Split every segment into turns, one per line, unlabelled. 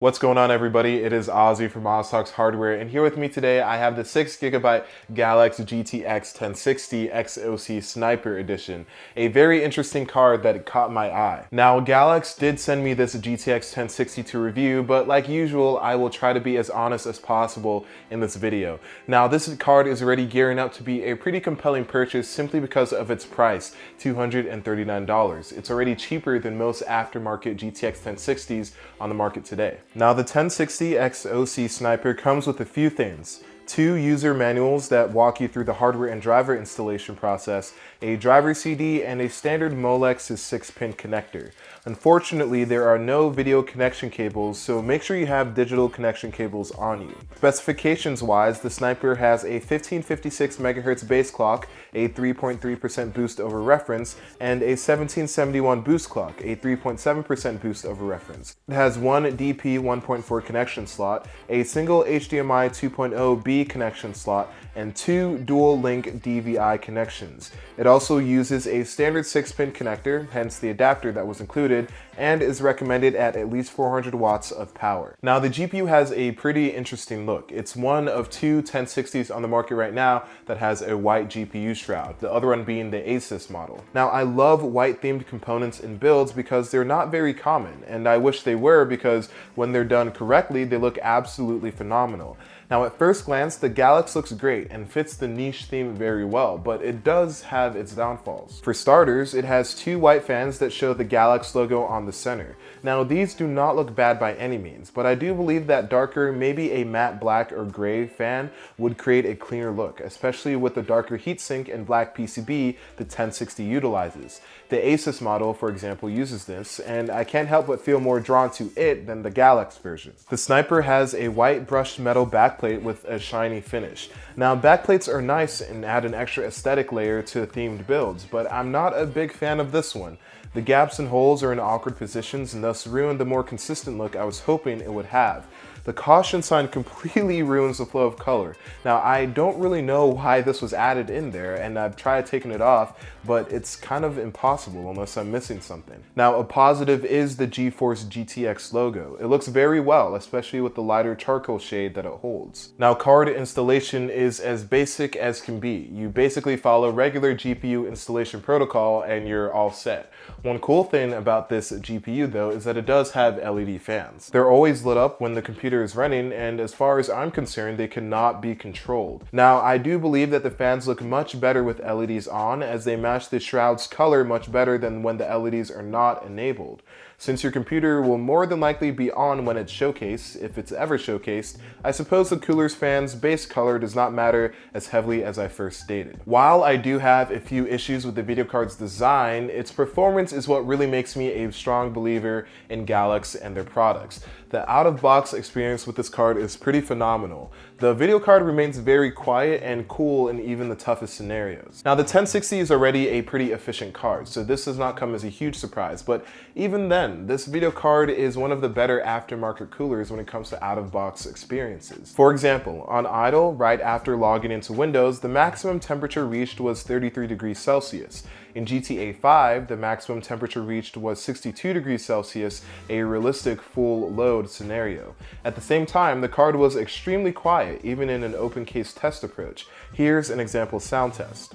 What's going on, everybody? It is Ozzy from OzTalksHW, and here with me today I have the 6GB GALAX GTX 1060 EXOC Sniper Edition, a very interesting card that caught my eye. Now, GALAX did send me this GTX 1060 to review, but like usual, I will try to be as honest as possible in this video. Now, this card is already gearing up to be a pretty compelling purchase simply because of its price, $239. It's already cheaper than most aftermarket GTX 1060s on the market today. Now, the 1060 EXOC Sniper comes with a few things. 2 user manuals that walk you through the hardware and driver installation process, a driver CD, and a standard Molex 6-pin connector. Unfortunately, there are no video connection cables, so make sure you have digital connection cables on you. Specifications wise, the Sniper has a 1556 MHz base clock, a 3.3% boost over reference, and a 1771 boost clock, a 3.7% boost over reference. It has one DP 1.4 connection slot, a single HDMI 2.0 B connection slot, and 2 dual link DVI connections. It also uses a standard 6-pin connector, hence the adapter that was included, and is recommended at least 400 watts of power. Now, the GPU has a pretty interesting look. It's one of 2 1060s on the market right now that has a white GPU shroud, the other one being the Asus model. Now, I love white themed components in builds because they're not very common, and I wish they were because when they're done correctly, they look absolutely phenomenal. Now, at first glance, the GALAX looks great and fits the niche theme very well, but it does have its downfalls. For starters, it has 2 white fans that show the GALAX logo on the center. Now, these do not look bad by any means, but I do believe that darker, maybe a matte black or gray fan would create a cleaner look, especially with the darker heatsink and black PCB the 1060 utilizes. The Asus model, for example, uses this, and I can't help but feel more drawn to it than the GALAX version. The Sniper has a white brushed metal backplate with a shiny finish. Now, backplates are nice and add an extra aesthetic layer to themed builds, but I'm not a big fan of this one. The gaps and holes are in awkward positions and thus ruin the more consistent look I was hoping it would have. The caution sign completely ruins the flow of color. Now, I don't really know why this was added in there, and I've tried taking it off, but it's kind of impossible unless I'm missing something. Now, a positive is the GeForce GTX logo. It looks very well, especially with the lighter charcoal shade that it holds. Now, card installation is as basic as can be. You basically follow regular GPU installation protocol and you're all set. One cool thing about this GPU though is that it does have LED fans. They're always lit up when the computer is running, and as far as I'm concerned, they cannot be controlled. Now, I do believe that the fans look much better with LEDs on, as they match the shroud's color much better than when the LEDs are not enabled. Since your computer will more than likely be on when it's showcased, if it's ever showcased, I suppose the cooler's fan's base color does not matter as heavily as I first stated. While I do have a few issues with the video card's design, its performance is what really makes me a strong believer in GALAX and their products. The out-of-box experience with this card is pretty phenomenal. The video card remains very quiet and cool in even the toughest scenarios. Now, the 1060 is already a pretty efficient card, so this does not come as a huge surprise, but even then, this video card is one of the better aftermarket coolers when it comes to out-of-box experiences. For example, on idle, right after logging into Windows, the maximum temperature reached was 33 degrees Celsius. In GTA 5, the maximum temperature reached was 62 degrees Celsius, a realistic full load scenario. At the same time, the card was extremely quiet, even in an open case test approach. Here's an example sound test.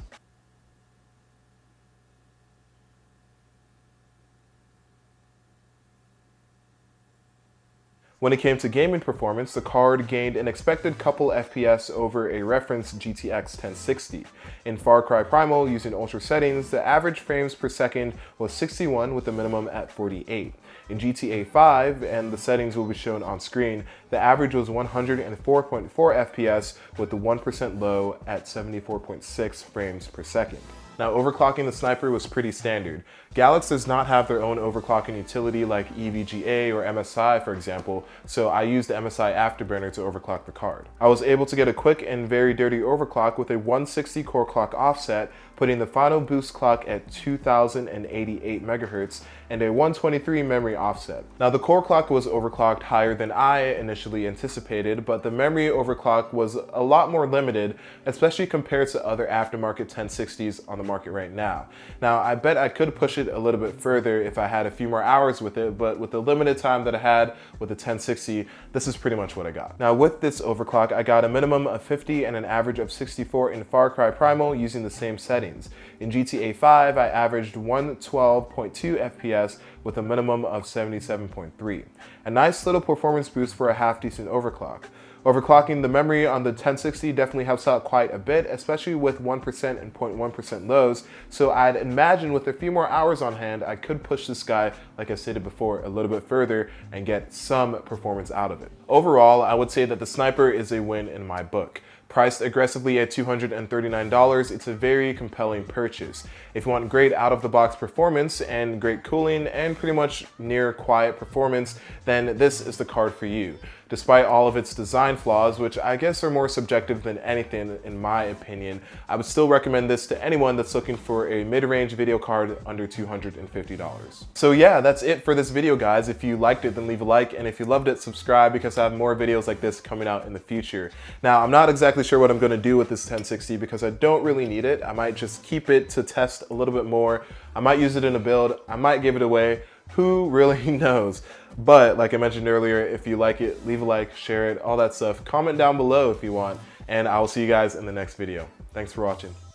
When it came to gaming performance, the card gained an expected couple FPS over a reference GTX 1060. In Far Cry Primal, using ultra settings, the average frames per second was 61 with the minimum at 48. In GTA 5, and the settings will be shown on screen, the average was 104.4 FPS with the 1% low at 74.6 frames per second. Now, overclocking the Sniper was pretty standard. GALAX does not have their own overclocking utility like EVGA or MSI, for example, so I used the MSI Afterburner to overclock the card. I was able to get a quick and very dirty overclock with a 160 core clock offset, putting the final boost clock at 2088 MHz and a 123 memory offset. Now, the core clock was overclocked higher than I initially anticipated, but the memory overclock was a lot more limited, especially compared to other aftermarket 1060s on the the market right now. Now, I bet I could push it a little bit further if I had a few more hours with it, but with the limited time that I had with the 1060, this is pretty much what I got. Now, with this overclock, I got a minimum of 50 and an average of 64 in Far Cry Primal using the same settings. In GTA 5, I averaged 112.2 FPS with a minimum of 77.3. A nice little performance boost for a half-decent overclock. Overclocking the memory on the 1060 definitely helps out quite a bit, especially with 1% and 0.1% lows, so I'd imagine with a few more hours on hand, I could push this guy, like I stated before, a little bit further and get some performance out of it. Overall, I would say that the Sniper is a win in my book. Priced aggressively at $239, it's a very compelling purchase. If you want great out-of-the-box performance and great cooling and pretty much near quiet performance, then this is the card for you. Despite all of its design flaws, which I guess are more subjective than anything in my opinion, I would still recommend this to anyone that's looking for a mid-range video card under $250. So yeah, that's it for this video, guys. If you liked it, then leave a like, and if you loved it, subscribe, because I have more videos like this coming out in the future. Now, I'm not exactly sure what I'm gonna do with this 1060 because I don't really need it. I might just keep it to test a little bit more. I might use it in a build. I might give it away. Who really knows? But like I mentioned earlier, if you like it, leave a like, share it, all that stuff. Comment down below if you want, and I will see you guys in the next video. Thanks for watching.